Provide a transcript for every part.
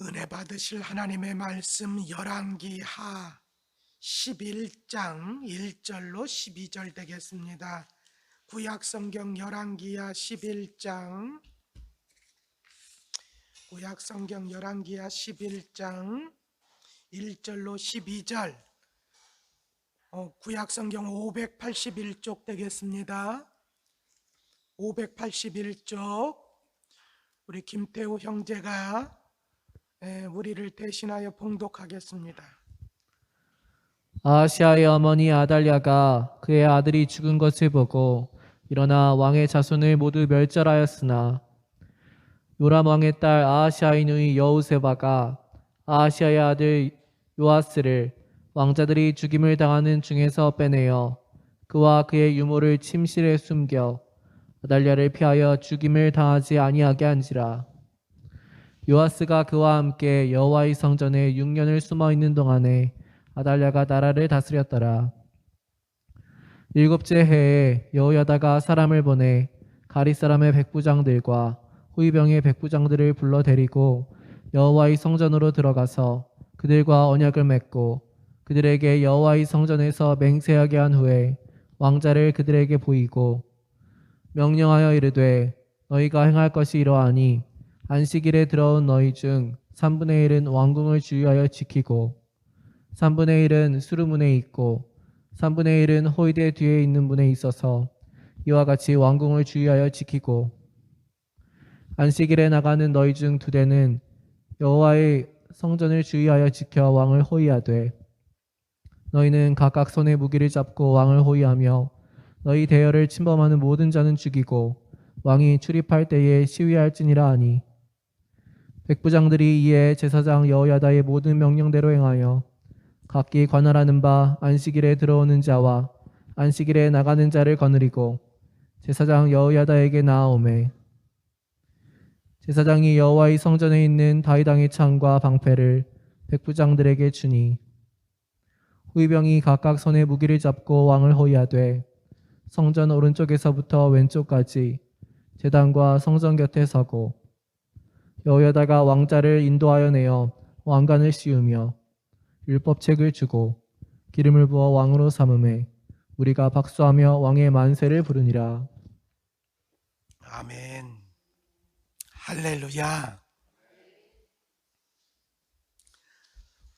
은혜 받으실 하나님의 말씀 열왕기하 11장 1절로 12절 되겠습니다. 구약성경 열왕기하 11장 구약성경 열왕기하 11장 1절로 12절 구약성경 581쪽 되겠습니다. 581쪽 우리 김태우 형제가 우리를 대신하여 봉독하겠습니다. 아하시아의 어머니 아달랴가 그의 아들이 죽은 것을 보고 일어나 왕의 자손을 모두 멸절하였으나 요람 왕의 딸 아하시아의 누이 여우세바가 아하시아의 아들 요아스를 왕자들이 죽임을 당하는 중에서 빼내어 그와 그의 유모를 침실에 숨겨 아달랴를 피하여 죽임을 당하지 아니하게 한지라. 요아스가 그와 함께 여호와의 성전에 6년을 숨어 있는 동안에 아달랴가 나라를 다스렸더라. 7째 해에 여호야다가 사람을 보내 가리 사람의 백부장들과 후이병의 백부장들을 불러 데리고 여호와의 성전으로 들어가서 그들과 언약을 맺고 그들에게 여호와의 성전에서 맹세하게 한 후에 왕자를 그들에게 보이고 명령하여 이르되 너희가 행할 것이 이러하니 안식일에 들어온 너희 중 3분의 1은 왕궁을 주의하여 지키고 3분의 1은 수르문에 있고 3분의 1은 호위대 뒤에 있는 문에 있어서 이와 같이 왕궁을 주의하여 지키고 안식일에 나가는 너희 중 2대는 여호와의 성전을 주의하여 지켜 왕을 호위하되 너희는 각각 손에 무기를 잡고 왕을 호위하며 너희 대열을 침범하는 모든 자는 죽이고 왕이 출입할 때에 시위할지니라 하니 백부장들이 이에 제사장 여호야다의 모든 명령대로 행하여 각기 관할하는 바 안식일에 들어오는 자와 안식일에 나가는 자를 거느리고 제사장 여호야다에게 나아오매 제사장이 여호와의 성전에 있는 다윗왕의 창과 방패를 백부장들에게 주니 후이병이 각각 손에 무기를 잡고 왕을 호위하되 성전 오른쪽에서부터 왼쪽까지 제단과 성전 곁에 서고 여호야다가 왕자를 인도하여 내어 왕관을 씌우며 율법책을 주고 기름을 부어 왕으로 삼음에 우리가 박수하며 왕의 만세를 부르니라. 아멘. 할렐루야.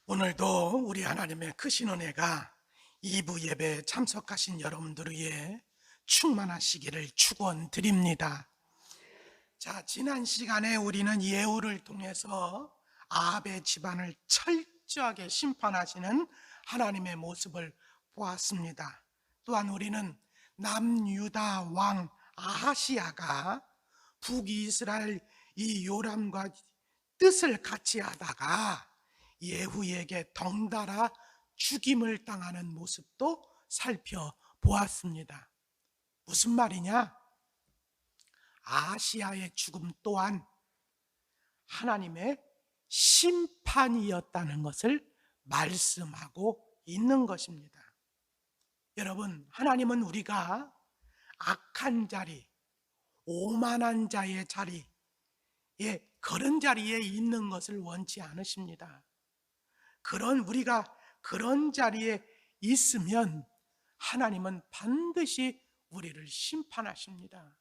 오늘도 우리 하나님의 크신 은혜가 2부 예배에 참석하신 여러분들 위해 충만하시기를 축원드립니다. 자, 지난 시간에 우리는 예후를 통해서 아합의 집안을 철저하게 심판하시는 하나님의 모습을 보았습니다. 또한 우리는 남유다 왕 아하시야가 북이스라엘 이 요람과 뜻을 같이 하다가 예후에게 덩달아 죽임을 당하는 모습도 살펴보았습니다. 무슨 말이냐? 아하시야의 죽음 또한 하나님의 심판이었다는 것을 말씀하고 있는 것입니다. 여러분, 하나님은 우리가 악한 자리, 오만한 자의 자리에, 그런 자리에 있는 것을 원치 않으십니다. 우리가 그런 자리에 있으면 하나님은 반드시 우리를 심판하십니다.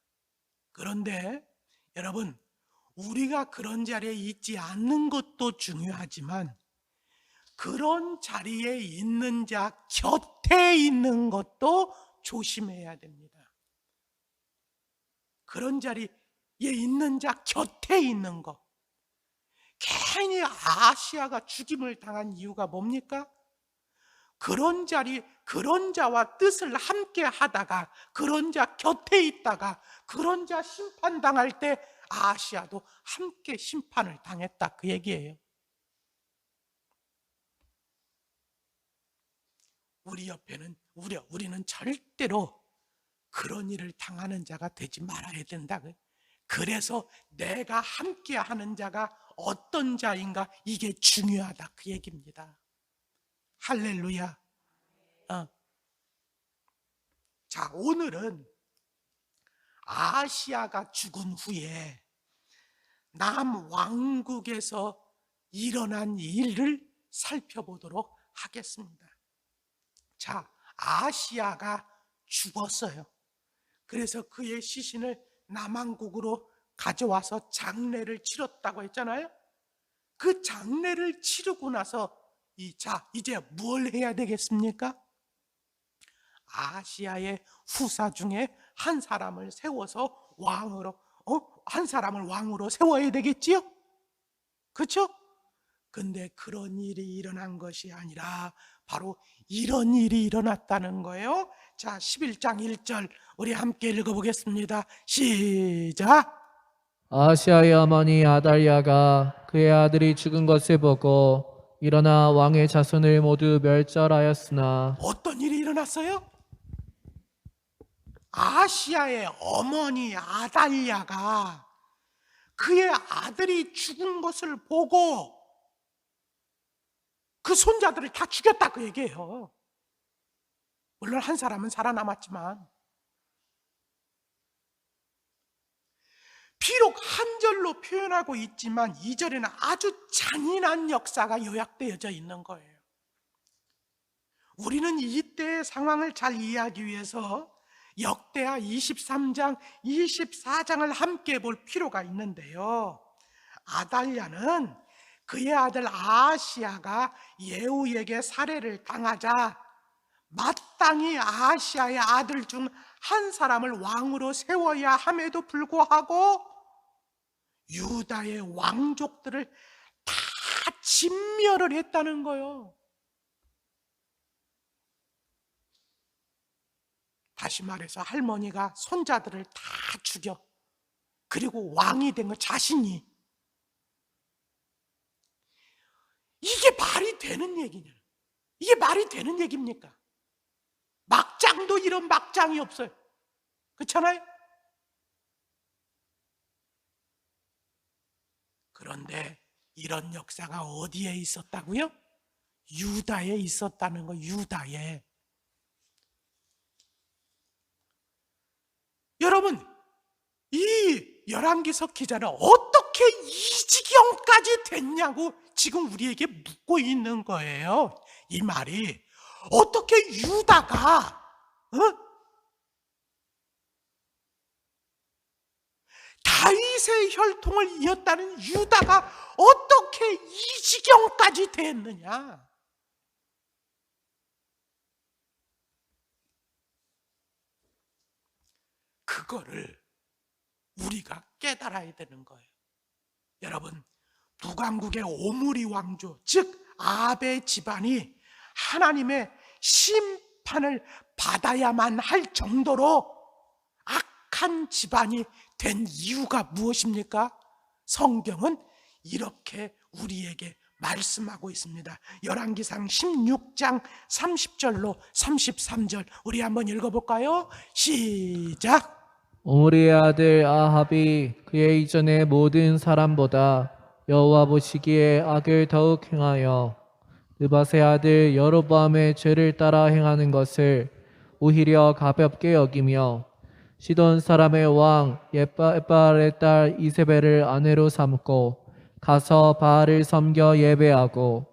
그런데 여러분, 우리가 그런 자리에 있지 않는 것도 중요하지만 그런 자리에 있는 자 곁에 있는 것도 조심해야 됩니다. 그런 자리에 있는 자 곁에 있는 것. 괜히 아시아가 죽임을 당한 이유가 뭡니까? 그런 자와 뜻을 함께 하다가 그런 자 곁에 있다가 그런 자 심판당할 때 아시아도 함께 심판을 당했다, 그 얘기예요. 우리 옆에는 우리는 절대로 그런 일을 당하는 자가 되지 말아야 된다. 그래서 내가 함께 하는 자가 어떤 자인가, 이게 중요하다, 그 얘기입니다. 할렐루야. 자, 오늘은 아시아가 죽은 후에 남왕국에서 일어난 일을 살펴보도록 하겠습니다. 자, 아시아가 죽었어요. 그래서 그의 시신을 남왕국으로 가져와서 장례를 치렀다고 했잖아요. 그 장례를 치르고 나서 이제 뭘 해야 되겠습니까? 아시아의 후사 중에 한 사람을 세워서 한 사람을 왕으로 세워야 되겠지요? 그렇죠? 근데 그런 일이 일어난 것이 아니라 바로 이런 일이 일어났다는 거예요. 자, 11장 1절 우리 함께 읽어보겠습니다. 시작! 아시아의 어머니 아달랴가 그의 아들이 죽은 것을 보고 일어나 왕의 자손을 모두 멸절하였으나 어떤 일이 일어났어요? 아시아의 어머니 아달랴가 그의 아들이 죽은 것을 보고 그 손자들을 다 죽였다 그 얘기예요. 물론 한 사람은 살아남았지만 비록 한 절로 표현하고 있지만 이 절에는 아주 잔인한 역사가 요약되어져 있는 거예요. 우리는 이때의 상황을 잘 이해하기 위해서 역대하 23장, 24장을 함께 볼 필요가 있는데요. 아달랴는 그의 아들 아시아가 예후에게 살해를 당하자 마땅히 아시아의 아들 중 한 사람을 왕으로 세워야 함에도 불구하고 유다의 왕족들을 다 진멸을 했다는 거예요. 다시 말해서 할머니가 손자들을 다 죽여 그리고 왕이 된 거 자신이. 이게 말이 되는 얘기냐? 이게 말이 되는 얘기입니까? 막장도 이런 막장이 없어요. 그렇잖아요? 그런데 이런 역사가 어디에 있었다고요? 유다에 있었다는 거, 유다에. 여러분, 이 열왕기서 기자는 어떻게 이 지경까지 됐냐고 지금 우리에게 묻고 있는 거예요. 이 말이 어떻게 유다가 다윗의 혈통을 이었다는 유다가 어떻게 이 지경까지 됐느냐? 그거를 우리가 깨달아야 되는 거예요. 여러분, 북왕국의 오므리 왕조, 즉 아합의 집안이 하나님의 심판을 받아야만 할 정도로 악한 집안이 된 이유가 무엇입니까? 성경은 이렇게 우리에게 말씀하고 있습니다. 열왕기상 16장 30절로 33절 우리 한번 읽어볼까요? 시작! 오므리의 아들 아합이 그의 이전의 모든 사람보다 여호와 보시기에 악을 더욱 행하여 느밧의 아들 여로보암의 죄를 따라 행하는 것을 오히려 가볍게 여기며 시돈 사람의 왕 옙바알의 딸 이세벨을 아내로 삼고 가서 바알을 섬겨 예배하고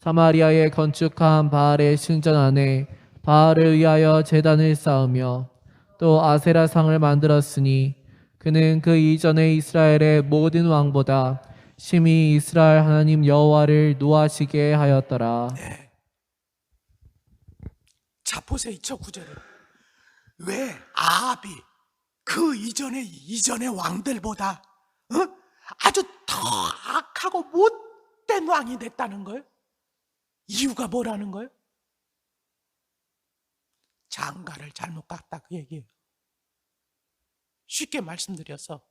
사마리아에 건축한 바알의 신전 안에 바알을 위하여 제단을 쌓으며 또 아세라상을 만들었으니 그는 그 이전의 이스라엘의 모든 왕보다 심히 이스라엘 하나님 여호와를 노하시게 하였더라. 네. 자, 보세요. 저 구절을. 왜 아합이 그 이전의 왕들보다 아주 더 악하고 못된 왕이 됐다는 거예요? 이유가 뭐라는 거예요? 장가를 잘못 갔다 그 얘기예요. 쉽게 말씀드려서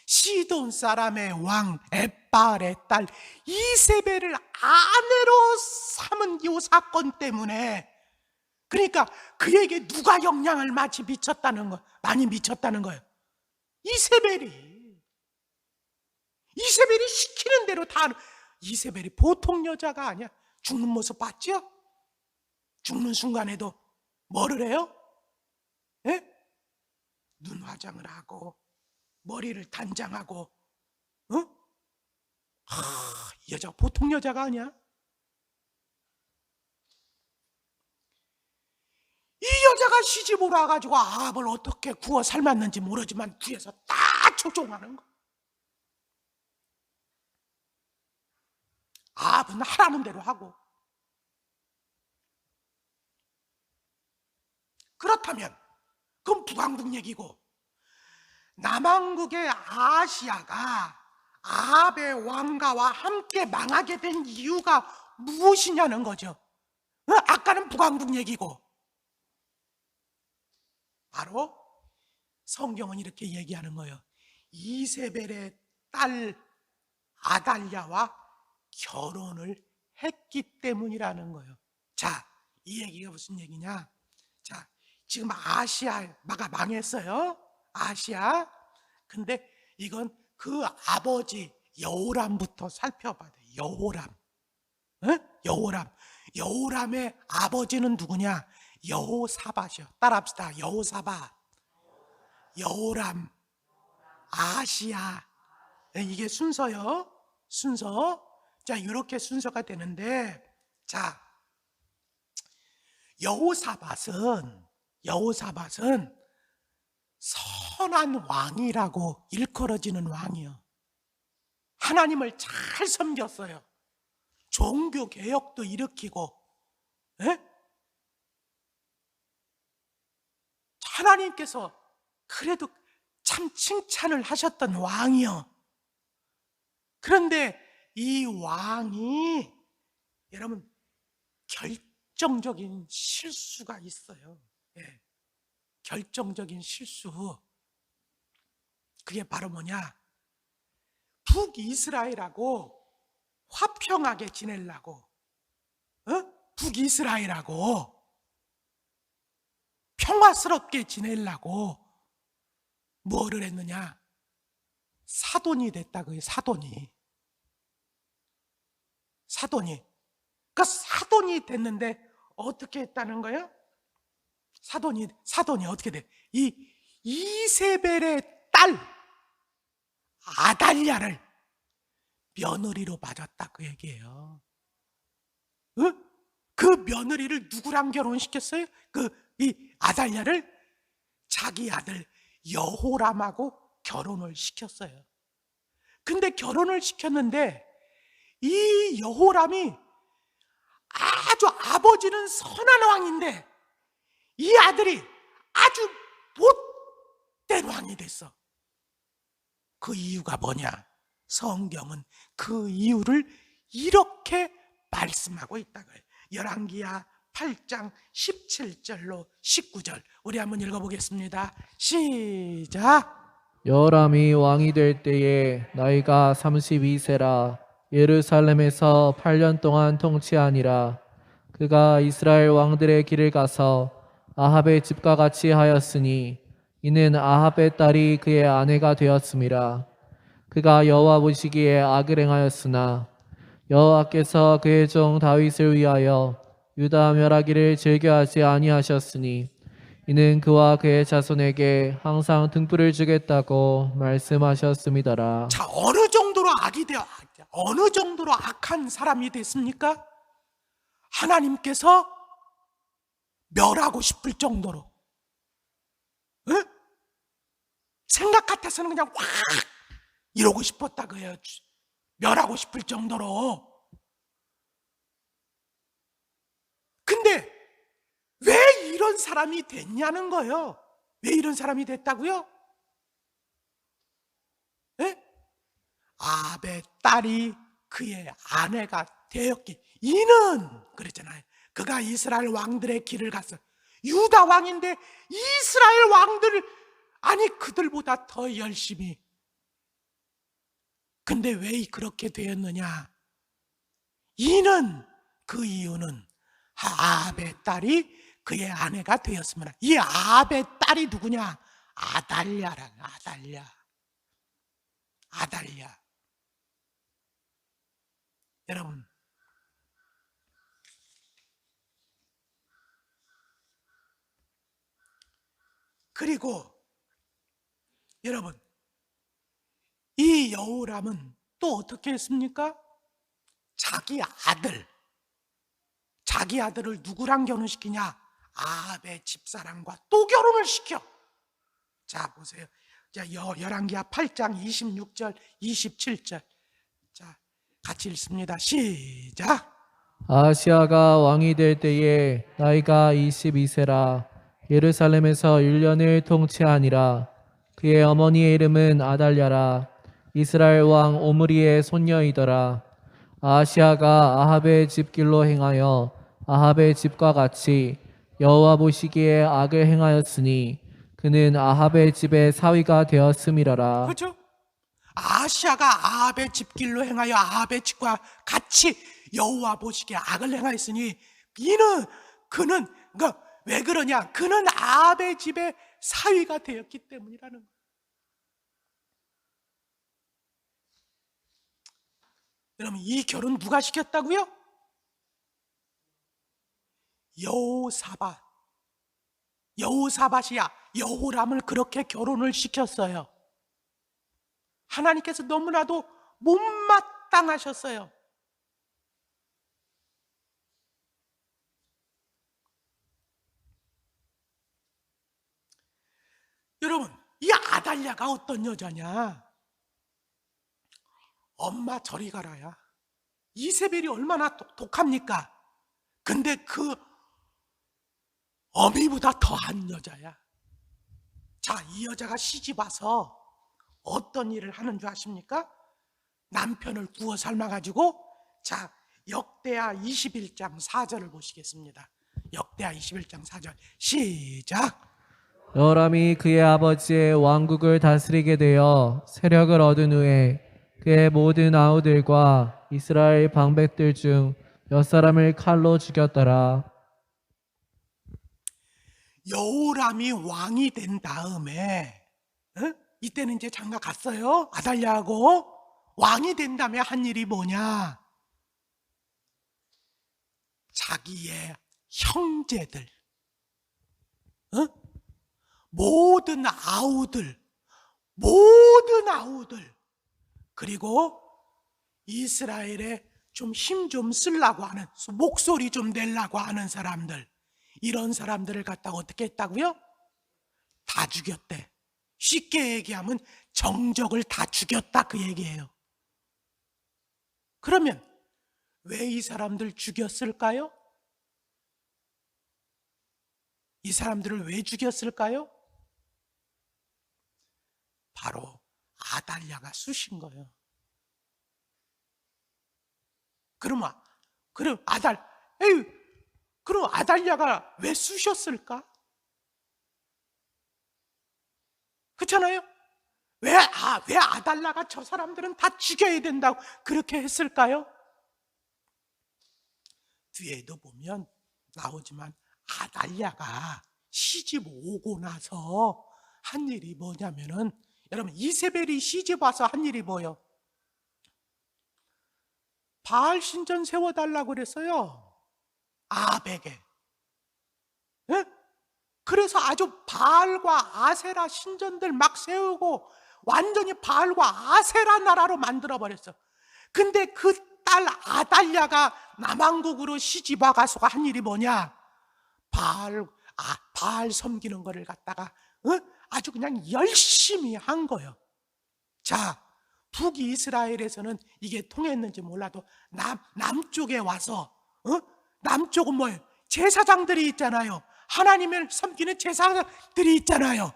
시돈 사람의 왕 옙바알의 딸 이세벨을 아내로 삼은 이 사건 때문에, 그러니까 그에게 누가 영향을 많이 미쳤다는 거예요. 이세벨이 시키는 대로 다. 이세벨이 보통 여자가 아니야. 죽는 모습 봤죠? 죽는 순간에도 뭐를 해요? 예? 눈 화장을 하고 머리를 단장하고 이 여자 보통 여자가 아니야. 이 여자가 시집오러 와가지고 아합을 어떻게 구워 삶았는지 모르지만 뒤에서 다 조종하는 거. 아합은 하라는 대로 하고. 그렇다면 그건 북왕국 얘기고, 남왕국의 아시아가 아합의 왕가와 함께 망하게 된 이유가 무엇이냐는 거죠. 아까는 북왕국 얘기고, 바로 성경은 이렇게 얘기하는 거예요. 이세벨의 딸 아달랴와 결혼을 했기 때문이라는 거예요. 자, 이 얘기가 무슨 얘기냐? 자, 지금 아시아가 망했어요. 아시아. 근데 이건 그 아버지 여호람부터 살펴봐야 돼. 여호람. 여호람. 여호람의 아버지는 누구냐? 여호사밧이요. 따라합시다. 여호사밧, 여호람, 아시아. 이게 순서요. 순서. 자, 이렇게 순서가 되는데, 자, 여호사밧은 선한 왕이라고 일컬어지는 왕이요. 하나님을 잘 섬겼어요. 종교 개혁도 일으키고, 하나님께서 그래도 참 칭찬을 하셨던 왕이요. 그런데 이 왕이, 여러분, 결정적인 실수가 있어요. 예. 결정적인 실수. 그게 바로 뭐냐? 북이스라엘하고 화평하게 지내려고, 북이스라엘하고 평화스럽게 지내려고 뭐를 했느냐? 사돈이 됐다고요. 사돈이. 그 사돈이 됐는데 어떻게 했다는 거예요? 사돈이 어떻게 돼? 이 이세벨의 딸 아달랴를 며느리로 맞았다 그 얘기예요. 그 며느리를 누구랑 결혼시켰어요? 이 아달랴를 자기 아들 여호람하고 결혼을 시켰어요. 근데 결혼을 시켰는데 이 여호람이 아주, 아버지는 선한 왕인데 이 아들이 아주 못된 왕이 됐어. 그 이유가 뭐냐? 성경은 그 이유를 이렇게 말씀하고 있다고요. 열왕기야 8장 17절로 19절 우리 한번 읽어보겠습니다. 시작. 여호람이 왕이 될 때에 나이가 32세라 예루살렘에서 8년 동안 통치하니라. 그가 이스라엘 왕들의 길을 가서 아합의 집과 같이 하였으니 이는 아합의 딸이 그의 아내가 되었음이라. 그가 여호와 보시기에 악을 행하였으나 여호와께서 그의 종 다윗을 위하여 유다 멸하기를 즐겨하지 아니하셨으니 이는 그와 그의 자손에게 항상 등불을 주겠다고 말씀하셨음이더라. 자, 어느 정도로 어느 정도로 악한 사람이 됐습니까? 하나님께서 멸하고 싶을 정도로, 생각 같아서는 그냥 확 이러고 싶었다고요. 멸하고 싶을 정도로. 근데 왜 이런 사람이 됐냐는 거예요. 왜 이런 사람이 됐다고요? 아합의 딸이 그의 아내가 되었기. 이는 그랬잖아요. 그가 이스라엘 왕들의 길을 갔어. 유다 왕인데 이스라엘 왕들, 아니 그들보다 더 열심히. 근데 왜 그렇게 되었느냐? 그 이유는 아합의 딸이 그의 아내가 되었습니다. 이 아합의 딸이 누구냐? 아달랴라는 아달랴. 여러분, 그리고 여러분, 이 여호람은 또 어떻게 했습니까? 자기 아들을 누구랑 결혼시키냐? 아합의 집사람과 또 결혼을 시켜. 자, 보세요. 자, 열왕기하 8장 26절, 27절. 자, 같이 읽습니다. 시작. 아하시아가 왕이 될 때에 나이가 22세라 예루살렘에서 1년을 통치하니라. 그의 어머니의 이름은 아달랴라. 이스라엘 왕 오므리의 손녀이더라. 아하시아가 아합의 집길로 행하여 아합의 집과 같이 여호와 보시기에 악을 행하였으니 그는 아합의 집의 사위가 되었음이러라. 그렇죠? 아하시아가 아합의 집길로 행하여 아합의 집과 같이 여호와 보시기에 악을 행하였으니 그는 그러니까 왜 그러냐? 그는 아합의 집의 사위가 되었기 때문이라는 거예요. 여러분, 이 결혼 누가 시켰다고요? 여호사밧이야. 여호람을 그렇게 결혼을 시켰어요. 하나님께서 너무나도 못마땅하셨어요. 여러분, 이 아달랴가 어떤 여자냐? 엄마 저리 가라야. 이세벨이 얼마나 독합니까? 근데 그 어미보다 더한 여자야. 자, 이 여자가 시집 와서 어떤 일을 하는 줄 아십니까? 남편을 구워 삶아가지고, 자, 역대하 21장 4절을 보시겠습니다. 역대하 21장 4절 시작. 여호람이 그의 아버지의 왕국을 다스리게 되어 세력을 얻은 후에 그의 모든 아우들과 이스라엘 방백들 중 몇 사람을 칼로 죽였더라. 여호람이 왕이 된 다음에 이때는 이제 장가 갔어요. 아달랴하고 왕이 된 다음에 한 일이 뭐냐? 자기의 형제들, 모든 아우들, 그리고 이스라엘에 좀 힘 좀 쓰려고 하는, 목소리 좀 내려고 하는 사람들, 이런 사람들을 갖다가 어떻게 했다고요? 다 죽였대. 쉽게 얘기하면 정적을 다 죽였다, 그 얘기예요. 그러면 왜 이 사람들 죽였을까요? 이 사람들을 왜 죽였을까요? 바로 아달랴가 쑤신 거예요. 그럼 아달랴가 왜 쑤셨을까? 그렇잖아요? 왜 아달랴가 저 사람들은 다 죽여야 된다고 그렇게 했을까요? 뒤에도 보면 나오지만 아달랴가 시집 오고 나서 한 일이 뭐냐면은, 여러분, 이세벨이 시집 와서 한 일이 뭐예요? 바알 신전 세워달라고 그랬어요. 아합에게. 예? 그래서 아주 바알과 아세라 신전들 막 세우고 완전히 바알과 아세라 나라로 만들어버렸어. 근데 그 딸 아달랴가 남왕국으로 시집 와가서 한 일이 뭐냐? 바알 섬기는 거를 갖다가 아주 그냥 열심히 한 거예요. 자, 북이스라엘에서는 이게 통했는지 몰라도 남쪽에 와서 남쪽은 뭐예요? 제사장들이 있잖아요. 하나님을 섬기는 제사장들이 있잖아요.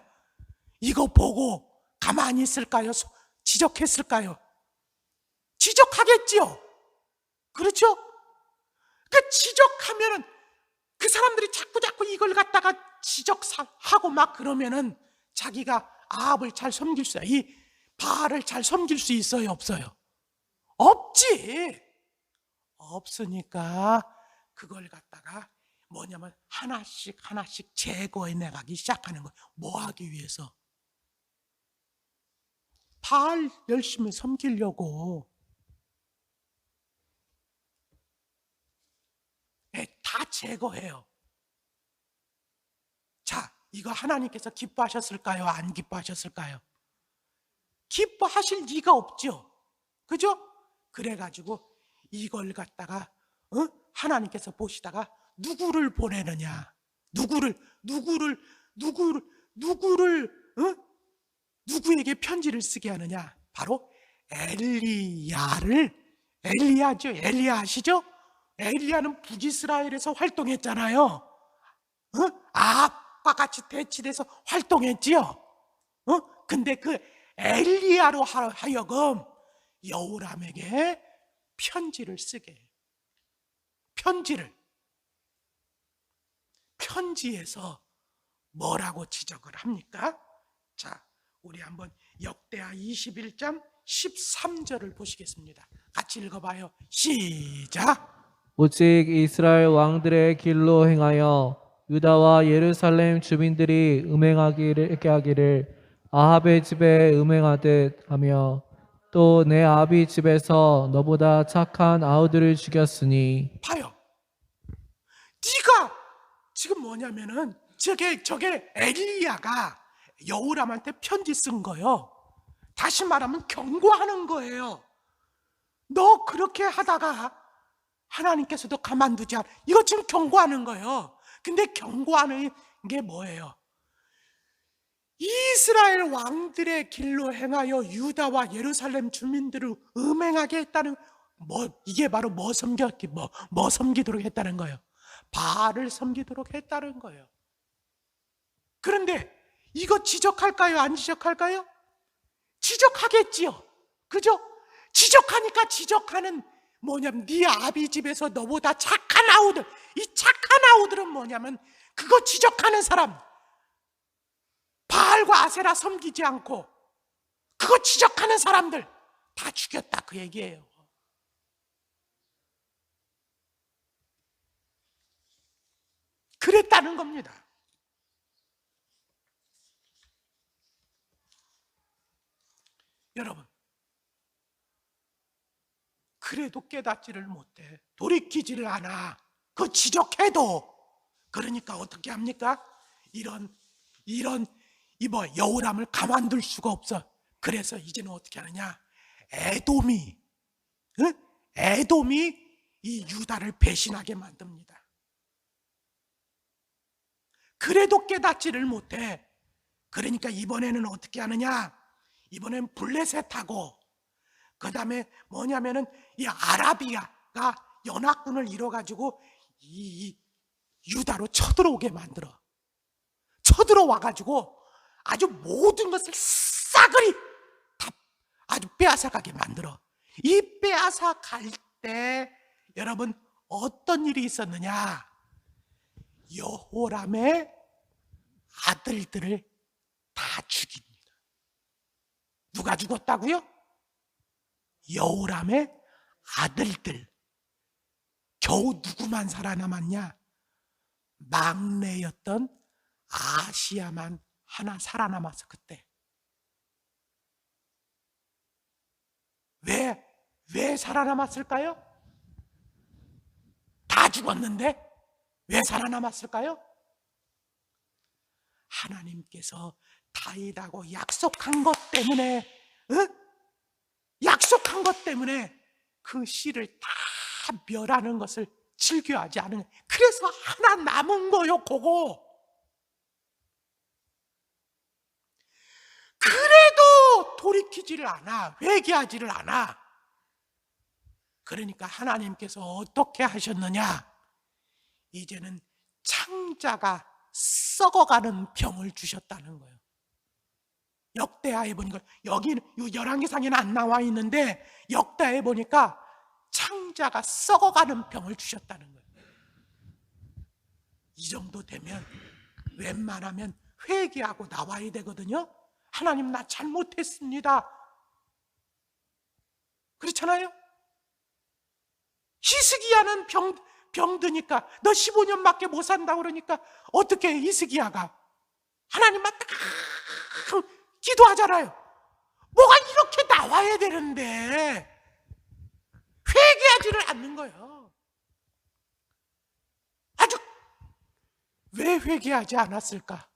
이거 보고 가만히 있을까요? 지적했을까요? 지적하겠지요. 그렇죠? 그 지적하면은 그 사람들이 자꾸 이걸 갖다가 지적하고 막 그러면은 자기가 아합을 잘 섬길 수, 이 바알을 잘 섬길 수 있어요, 없어요? 없지. 없으니까 그걸 갖다가 뭐냐면 하나씩 제거해 나가기 시작하는 거예요. 뭐 하기 위해서? 바알 열심히 섬기려고. 다 제거해요. 자, 이거 하나님께서 기뻐하셨을까요? 안 기뻐하셨을까요? 기뻐하실 리가 없죠. 그죠? 그래가지고 이걸 갖다가 하나님께서 보시다가 누구를 보내느냐? 누구에게 편지를 쓰게 하느냐? 바로 엘리야죠. 엘리야 아시죠? 엘리야는 북이스라엘에서 활동했잖아요. 아합과 같이 대치돼서 활동했지요. 근데 그 엘리야로 하여금 여호람에게 편지를 쓰게 해요. 편지에서 뭐라고 지적을 합니까? 자, 우리 한번 역대하 21장 13절을 보시겠습니다. 같이 읽어봐요. 시작. 오직 이스라엘 왕들의 길로 행하여 유다와 예루살렘 주민들이 음행하기를 아합의 집에 음행하듯 하며 또 내 아비 집에서 너보다 착한 아우들을 죽였으니. 봐요. 네가 지금 뭐냐면은 저게 엘리야가 여호람한테 편지 쓴 거예요. 다시 말하면 경고하는 거예요. 너 그렇게 하다가 하나님께서도 가만두지 않아. 이거 지금 경고하는 거예요. 근데 경고하는 게 뭐예요? 이스라엘 왕들의 길로 행하여 유다와 예루살렘 주민들을 음행하게 했다는, 이게 바로 뭐 섬기도록 했다는 거예요. 바알을 섬기도록 했다는 거예요. 그런데 이거 지적할까요? 안 지적할까요? 지적하겠지요. 그죠? 지적하니까 지적하는 뭐냐면 네 아비 집에서 너보다 착한 아우들, 이 착한 아우들은 뭐냐면 그거 지적하는 사람, 바알과 아세라 섬기지 않고 그거 지적하는 사람들 다 죽였다, 그 얘기예요. 그랬다는 겁니다. 여러분, 그래도 깨닫지를 못해. 돌이키지를 않아. 그 지적해도. 그러니까 어떻게 합니까? 이런 여호람을 가만둘 수가 없어. 그래서 이제는 어떻게 하느냐? 에돔이 이 유다를 배신하게 만듭니다. 그래도 깨닫지를 못해. 그러니까 이번에는 어떻게 하느냐? 이번엔 블레셋하고 그 다음에 뭐냐면은 이 아라비아가 연합군을 이뤄가지고 이 유다로 쳐들어오게 만들어. 쳐들어와가지고 아주 모든 것을 싸그리 다 아주 빼앗아가게 만들어. 이 빼앗아갈 때 여러분 어떤 일이 있었느냐? 여호람의 아들들을 다 죽입니다. 누가 죽었다고요? 여호람의 아들들. 겨우 누구만 살아남았냐? 막내였던 아시야만 하나 살아남았어. 그때 왜 살아남았을까요? 다 죽었는데 왜 살아남았을까요? 하나님께서 다윗하고 약속한 것 때문에, 약속한 것 때문에 그 씨를 다 멸하는 것을 즐겨하지 않은. 그래서 하나 남은 거요, 그거. 그래도 돌이키지를 않아. 회개하지를 않아. 그러니까 하나님께서 어떻게 하셨느냐? 이제는 창자가 썩어가는 병을 주셨다는 거예요. 역대하에 보니까, 여기는 열왕기상에는 안 나와 있는데 역대하에 보니까 창자가 썩어가는 병을 주셨다는 거예요. 이 정도 되면 웬만하면 회개하고 나와야 되거든요. 하나님, 나 잘못했습니다. 그렇잖아요. 히스기야는 병드니까 너 15년밖에 못 산다 그러니까 어떻게 히스기야가 하나님한테 기도하잖아요. 뭐가 이렇게 나와야 되는데 회개하지를 않는 거예요. 아주 왜 회개하지 않았을까?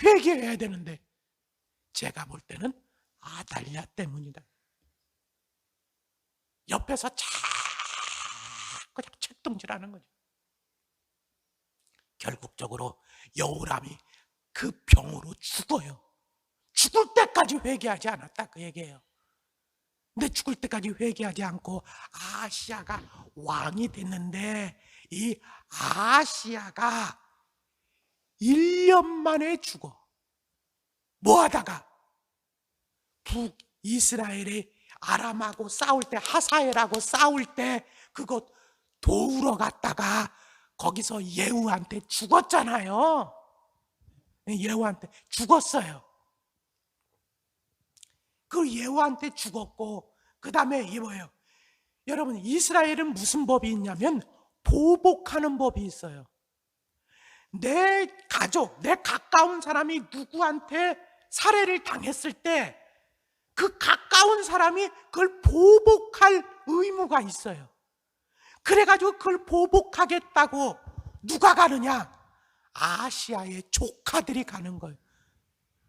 회개해야 되는데 제가 볼 때는 아달랴 때문이다. 옆에서 뒷동질하는 거죠. 결국적으로 여호람이 그 병으로 죽어요. 죽을 때까지 회개하지 않았다 그 얘기예요. 근데 죽을 때까지 회개하지 않고 아하시야가 왕이 됐는데, 이 아하시야가 1년 만에 죽어. 뭐 하다가 북이스라엘이 아람하고 싸울 때, 하사엘하고 싸울 때 그거 도우러 갔다가 거기서 예후한테 죽었잖아요. 예후한테 죽었어요. 그 예후한테 죽었고, 그 다음에 이게 뭐예요? 여러분, 이스라엘은 무슨 법이 있냐면 보복하는 법이 있어요. 내 가족, 내 가까운 사람이 누구한테 살해를 당했을 때 그 가까운 사람이 그걸 보복할 의무가 있어요. 그래가지고 그걸 보복하겠다고 누가 가느냐? 아시아의 조카들이 가는 거예요.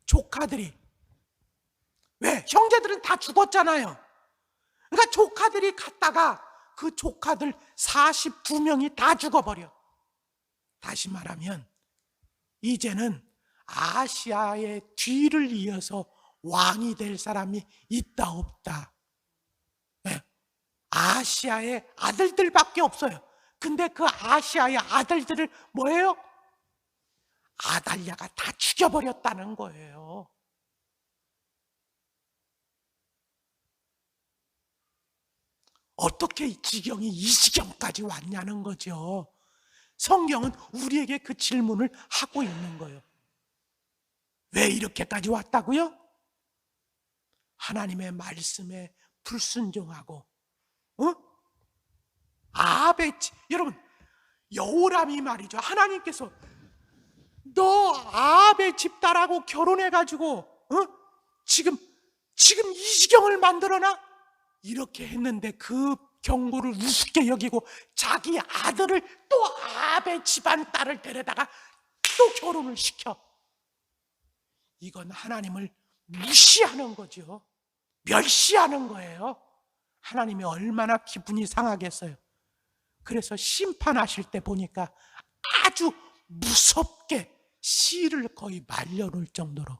조카들이. 왜? 형제들은 다 죽었잖아요. 그러니까 조카들이 갔다가 그 조카들 42명이 다 죽어버려. 다시 말하면 이제는 아시아의 뒤를 이어서 왕이 될 사람이 있다 없다. 네. 아시아의 아들들밖에 없어요. 근데 그 아시아의 아들들을 뭐예요? 아달랴가 다 죽여버렸다는 거예요. 어떻게 이 지경이 이 지경까지 왔냐는 거죠. 성경은 우리에게 그 질문을 하고 있는 거예요. 왜 이렇게까지 왔다고요? 하나님의 말씀에 불순종하고, 여러분, 여호람이 말이죠. 하나님께서 너 아합의 집딸하고 결혼해가지고 지금 이 지경을 만들어놔? 이렇게 했는데 그 경고를 우습게 여기고 자기 아들을 또 아합의 집안 딸을 데려다가 또 결혼을 시켜. 이건 하나님을 무시하는 거죠. 멸시하는 거예요. 하나님이 얼마나 기분이 상하겠어요. 그래서 심판하실 때 보니까 아주 무섭게 씨를 거의 말려놓을 정도로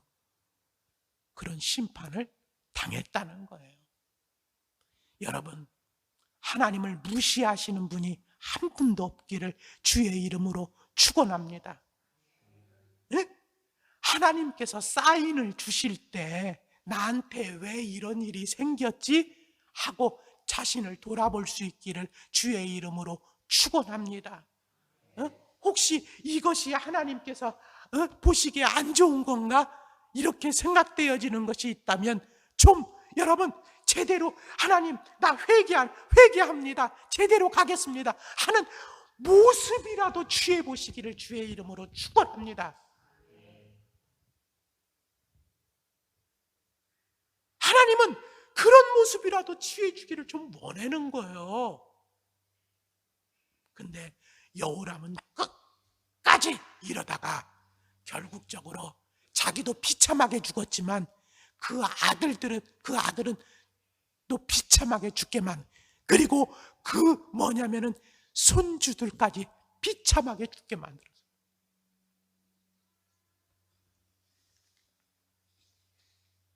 그런 심판을 당했다는 거예요. 여러분, 하나님을 무시하시는 분이 한 분도 없기를 주의 이름으로 축원합니다. 네? 하나님께서 사인을 주실 때 나한테 왜 이런 일이 생겼지? 하고 자신을 돌아볼 수 있기를 주의 이름으로 축원합니다. 혹시 이것이 하나님께서 보시기에 안 좋은 건가? 이렇게 생각되어지는 것이 있다면 좀 여러분 제대로 하나님 나 회개합니다. 제대로 가겠습니다. 하는 모습이라도 취해 보시기를 주의 이름으로 축원합니다. 하나님은 그런 모습이라도 취해 주기를 좀 원하는 거예요. 근데 여호람은 끝까지 이러다가 결국적으로 자기도 비참하게 죽었지만 그 아들은 또 비참하게 죽게만, 그리고 뭐냐면은 손주들까지 비참하게 죽게 만들었어요.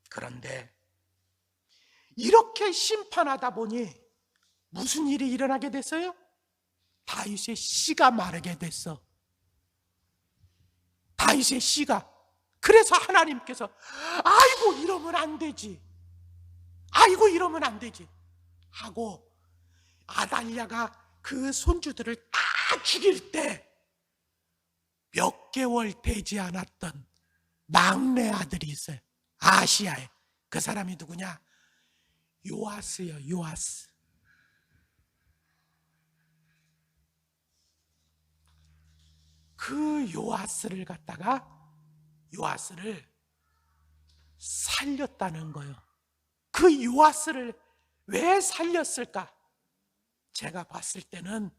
그런데 이렇게 심판하다 보니 무슨 일이 일어나게 됐어요? 다윗의 씨가 마르게 됐어. 다윗의 씨가. 그래서 하나님께서 아이고 이러면 안 되지, 아이고 이러면 안 되지 하고 아달랴가 그 손주들을 다 죽일 때 몇 개월 되지 않았던 막내 아들이 있어요. 아시아에. 그 사람이 누구냐? 요아스요. 요아스. 그 요아스를 살렸다는 거예요. 그 요아스를 왜 살렸을까? 제가 봤을 때는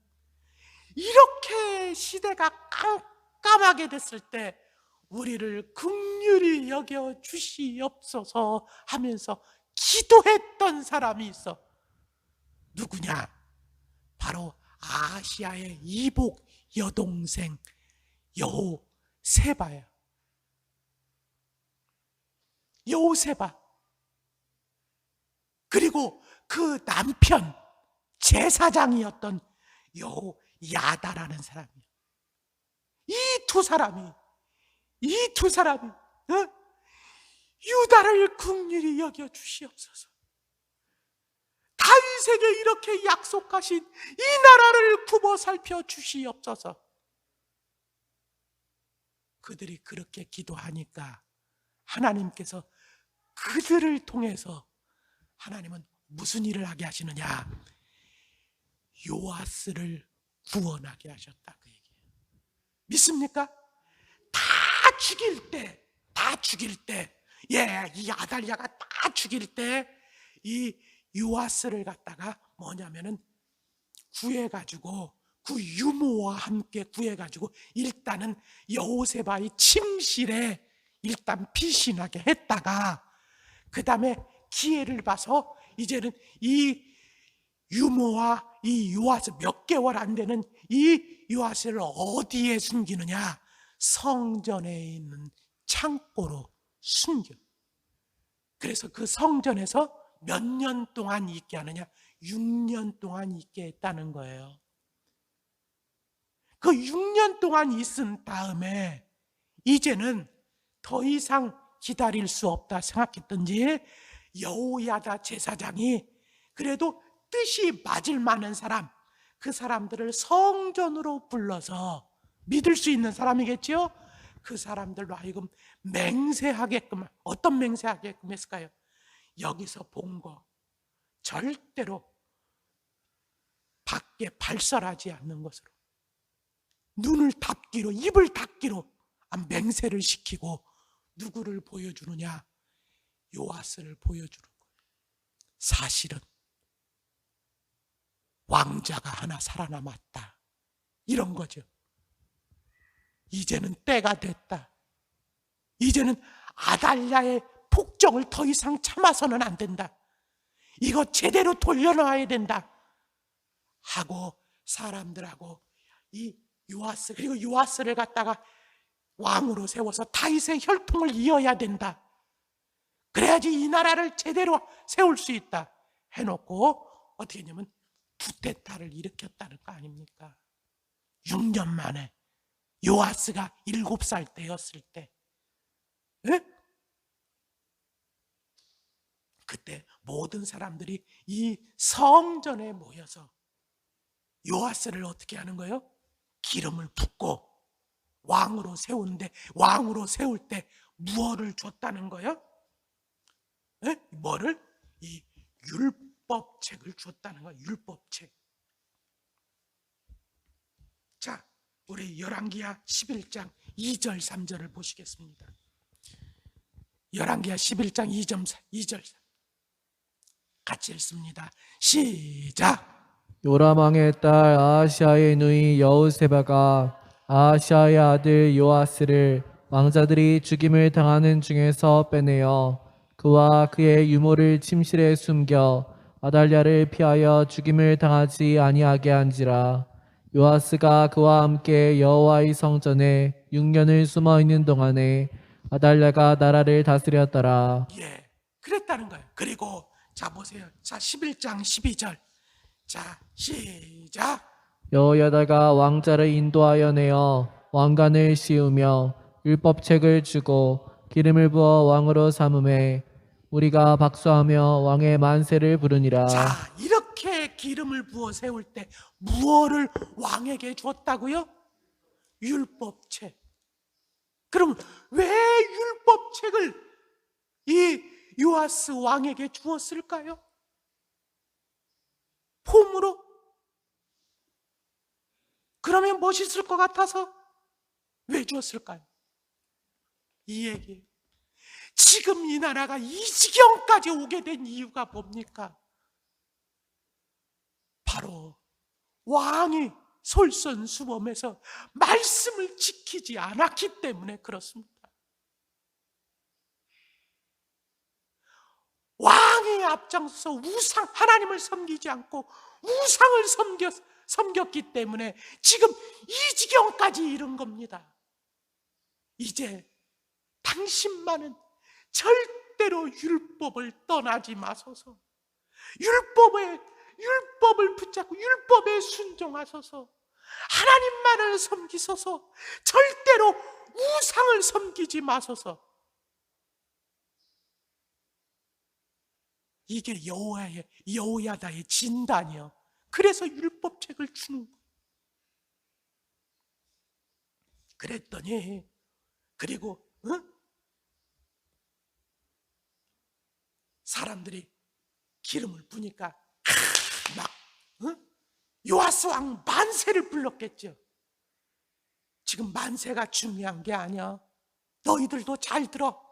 이렇게 시대가 깜깜하게 됐을 때 우리를 긍휼히 여겨 주시옵소서 하면서 기도했던 사람이 있어. 누구냐? 바로 아시아의 이복 여동생 여호세바야. 여호세바. 그리고 그 남편 제사장이었던 여호야다라는 사람이야. 이 두 사람이 유다를 긍휼히 여겨 주시옵소서. 다윗에게 이렇게 약속하신 이 나라를 굽어 살펴 주시옵소서. 그들이 그렇게 기도하니까 하나님께서 그들을 통해서 하나님은 무슨 일을 하게 하시느냐? 요아스를 구원하게 하셨다, 그 얘기예요. 믿습니까? 다 죽일 때, 이 아달랴가 다 죽일 때 이 요아스를 갖다가 뭐냐면은 구해가지고 그 유모와 함께 구해가지고 일단은 여호세바의 침실에 일단 피신하게 했다가 그 다음에 기회를 봐서 이제는 이 유모와 이 요아스 몇 개월 안 되는 이 요아스를 어디에 숨기느냐? 성전에 있는 창고로 숨겨. 그래서 그 성전에서 몇 년 동안 있게 하느냐? 6년 동안 있게 했다는 거예요. 그 6년 동안 있은 다음에 이제는 더 이상 기다릴 수 없다 생각했던지 여호야다 제사장이 그래도 뜻이 맞을 만한 사람, 그 사람들을 성전으로 불러서 믿을 수 있는 사람이겠죠? 그 사람들로 하여금 맹세하게끔, 어떤 맹세하게끔 했을까요? 여기서 본 거 절대로 밖에 발설하지 않는 것으로 눈을 닫기로, 입을 닫기로 맹세를 시키고 누구를 보여주느냐? 요아스를 보여주는 거예요. 사실은 왕자가 하나 살아남았다, 이런 거죠. 이제는 때가 됐다. 이제는 아달랴의 폭정을 더 이상 참아서는 안 된다. 이거 제대로 돌려놔야 된다 하고 사람들하고 이 요아스, 그리고 요아스를 갖다가 왕으로 세워서 다윗의 혈통을 이어야 된다. 그래야지 이 나라를 제대로 세울 수 있다 해놓고 어떻게 했냐면 쿠데타를 일으켰다는 거 아닙니까? 6년 만에 요아스가 7살 때였을 때, 에? 그때 모든 사람들이 이 성전에 모여서 요아스를 어떻게 하는 거예요? 기름을 붓고 왕으로 세우는데, 왕으로 세울 때 무엇을 줬다는 거예요? 에? 뭐를? 이 율법책을 줬다는 거예요. 율법책. 자, 우리 열왕기하 11장 2절 3절을 보시겠습니다. 열왕기하 11장 2절 같이 읽습니다. 시작. 요람왕의 딸 아하시아의 누이 여호세바가 아하시아의 아들 요아스를 왕자들이 죽임을 당하는 중에서 빼내어 그와 그의 유모를 침실에 숨겨 아달랴를 피하여 죽임을 당하지 아니하게 한지라. 요아스가 그와 함께 여호와의 성전에 6년을 숨어 있는 동안에 아달랴가 나라를 다스렸더라. 예, 그랬다는 거예요. 그리고 자 보세요. 자 11장 12절. 자 시작. 여호야다가 왕자를 인도하여 내어 왕관을 씌우며 율법책을 주고 기름을 부어 왕으로 삼음에 우리가 박수하며 왕의 만세를 부르니라. 자, 이렇게 기름을 부어 세울 때 무엇을 왕에게 줬다고요? 율법책. 그럼 왜 율법책을 이 요아스 왕에게 주었을까요? 폼으로? 그러면 멋있을 것 같아서 왜 주었을까요? 이 얘기. 지금 이 나라가 이 지경까지 오게 된 이유가 뭡니까? 바로 왕이 솔선수범해서 말씀을 지키지 않았기 때문에 그렇습니다. 왕이 앞장서서 하나님을 섬기지 않고 우상을 섬겨서 섬겼기 때문에 지금 이 지경까지 이른 겁니다. 이제 당신만은 절대로 율법을 떠나지 마소서. 율법을 붙잡고 율법에 순종하소서. 하나님만을 섬기소서. 절대로 우상을 섬기지 마소서. 이게 여호야다의 진단이요. 그래서 율법책을 주는 거예요. 그랬더니 그리고 사람들이 기름을 부니까 막 요아스 왕 만세를 불렀겠죠. 지금 만세가 중요한 게 아니야. 너희들도 잘 들어.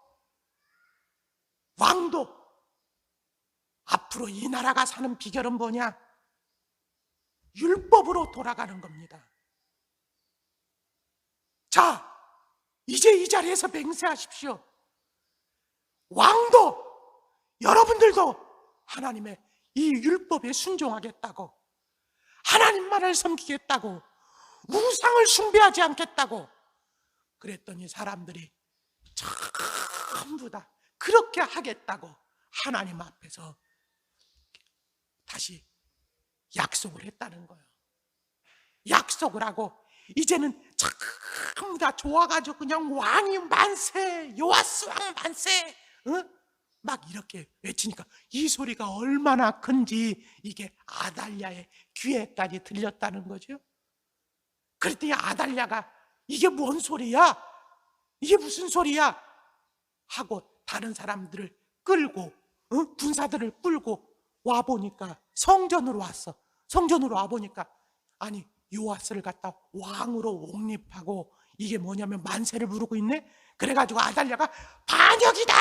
왕도 앞으로 이 나라가 사는 비결은 뭐냐? 율법으로 돌아가는 겁니다. 자, 이제 이 자리에서 맹세하십시오. 왕도 여러분들도 하나님의 이 율법에 순종하겠다고, 하나님만을 섬기겠다고, 우상을 숭배하지 않겠다고. 그랬더니 사람들이 전부 다 그렇게 하겠다고 하나님 앞에서 다시 약속을 했다는 거예요. 약속을 하고 이제는 전부 다 좋아가지고 그냥 왕이 만세, 요아스 왕 만세, 막 이렇게 외치니까 이 소리가 얼마나 큰지 이게 아달랴의 귀에까지 들렸다는 거죠. 그랬더니 아달랴가 이게 뭔 소리야? 이게 무슨 소리야? 하고 다른 사람들을 끌고 군사들을 끌고 와보니까 성전으로 왔어. 성전으로 와보니까 아니 요아스를 갖다 왕으로 옹립하고 이게 뭐냐면 만세를 부르고 있네. 그래가지고 아달랴가 반역이다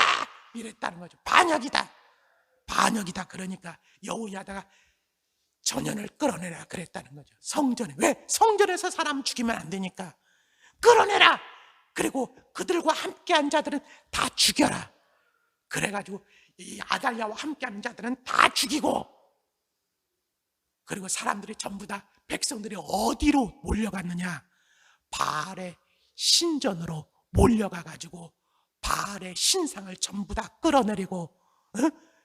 이랬다는 거죠. 반역이다. 그러니까 여호야다가 전연을 끌어내라 그랬다는 거죠. 성전에. 왜? 성전에서 사람 죽이면 안 되니까 끌어내라. 그리고 그들과 함께한 자들은 다 죽여라. 그래가지고 이 아달랴와 함께하는 자들은 다 죽이고, 그리고 사람들이 전부 다 백성들이 어디로 몰려갔느냐? 바알의 신전으로 몰려가가지고 바알의 신상을 전부 다 끌어내리고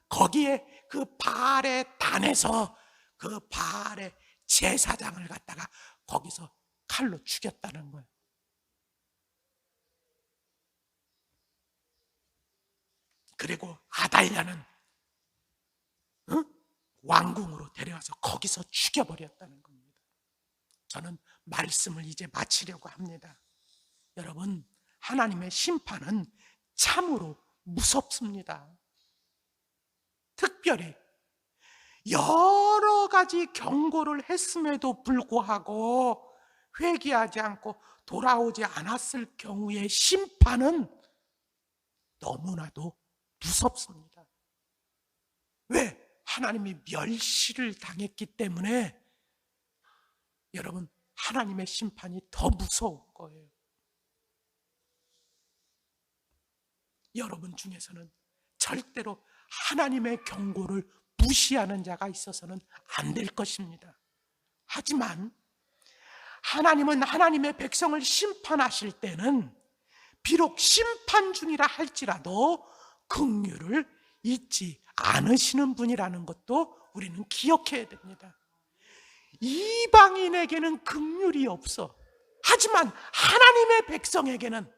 거기에 그 바알의 단에서 그 바알의 제사장을 갖다가 거기서 칼로 죽였다는 거예요. 그리고 아달랴는 왕궁으로 데려와서 거기서 죽여버렸다는 겁니다. 저는 말씀을 이제 마치려고 합니다. 여러분, 하나님의 심판은 참으로 무섭습니다. 특별히 여러 가지 경고를 했음에도 불구하고 회개하지 않고 돌아오지 않았을 경우의 심판은 너무나도 무섭습니다. 왜? 하나님이 멸시를 당했기 때문에 여러분, 하나님의 심판이 더 무서울 거예요. 여러분 중에서는 절대로 하나님의 경고를 무시하는 자가 있어서는 안 될 것입니다. 하지만 하나님은 하나님의 백성을 심판하실 때는 비록 심판 중이라 할지라도 긍휼을 잊지 않으시는 분이라는 것도 우리는 기억해야 됩니다. 이방인에게는 긍휼이 없어. 하지만 하나님의 백성에게는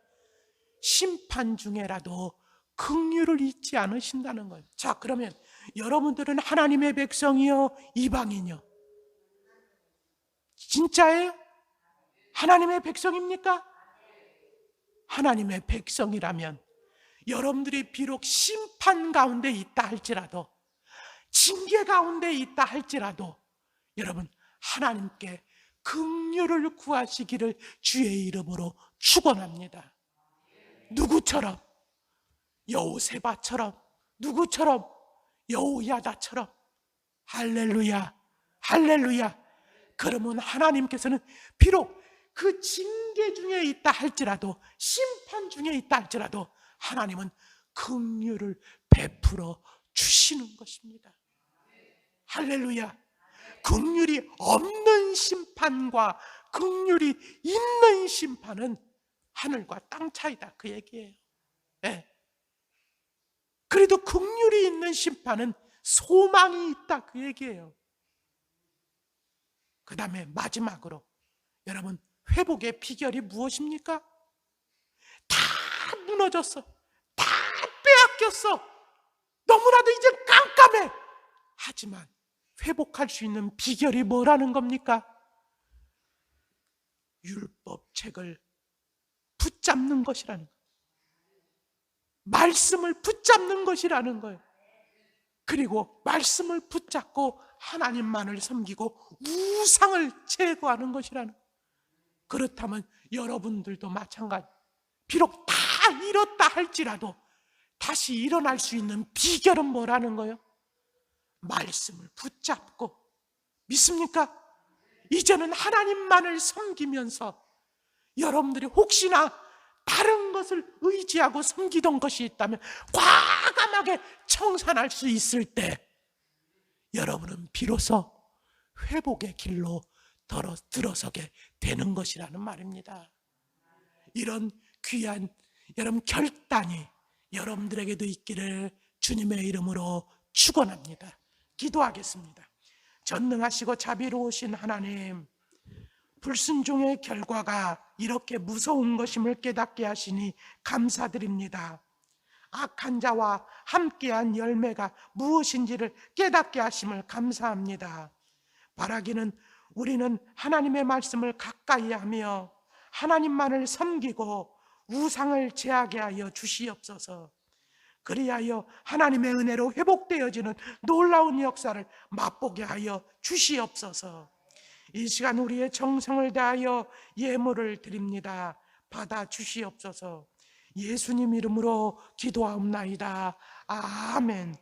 심판 중에라도 긍휼을 잊지 않으신다는 거예요. 자, 그러면 여러분들은 하나님의 백성이요, 이방인이요? 진짜예요? 하나님의 백성입니까? 하나님의 백성이라면 여러분들이 비록 심판 가운데 있다 할지라도, 징계 가운데 있다 할지라도 여러분 하나님께 긍휼을 구하시기를 주의 이름으로 축원합니다. 누구처럼? 여호세바처럼. 누구처럼? 여호야다처럼. 할렐루야, 할렐루야. 그러면 하나님께서는 비록 그 징계 중에 있다 할지라도, 심판 중에 있다 할지라도 하나님은 긍휼을 베풀어 주시는 것입니다. 할렐루야. 긍휼이 없는 심판과 긍휼이 있는 심판은 하늘과 땅 차이다, 그 얘기예요. 예. 그래도 긍휼이 있는 심판은 소망이 있다, 그 얘기예요. 그 다음에 마지막으로 여러분, 회복의 비결이 무엇입니까? 다 무너졌어, 다 빼앗겼어, 너무나도 이제 깜깜해. 하지만 회복할 수 있는 비결이 뭐라는 겁니까? 율법책을 붙잡는 것이라는 거예요. 말씀을 붙잡는 것이라는 거예요. 그리고 말씀을 붙잡고 하나님만을 섬기고 우상을 제거하는 것이라는 거예요. 그렇다면 여러분들도 마찬가지. 비록 다 잃었다 할지라도 다시 일어날 수 있는 비결은 뭐라는 거예요? 말씀을 붙잡고, 믿습니까? 이제는 하나님만을 섬기면서 여러분들이 혹시나 다른 것을 의지하고 섬기던 것이 있다면 과감하게 청산할 수 있을 때 여러분은 비로소 회복의 길로 들어서게 되는 것이라는 말입니다. 이런 귀한 여러분 결단이 여러분들에게도 있기를 주님의 이름으로 축원합니다. 기도하겠습니다. 전능하시고 자비로우신 하나님, 불순종의 결과가 이렇게 무서운 것임을 깨닫게 하시니 감사드립니다. 악한 자와 함께한 열매가 무엇인지를 깨닫게 하심을 감사합니다. 바라기는 우리는 하나님의 말씀을 가까이 하며 하나님만을 섬기고 우상을 제하게 하여 주시옵소서. 그리하여 하나님의 은혜로 회복되어지는 놀라운 역사를 맛보게 하여 주시옵소서. 이 시간 우리의 정성을 다하여 예물을 드립니다. 받아 주시옵소서. 예수님 이름으로 기도하옵나이다. 아멘.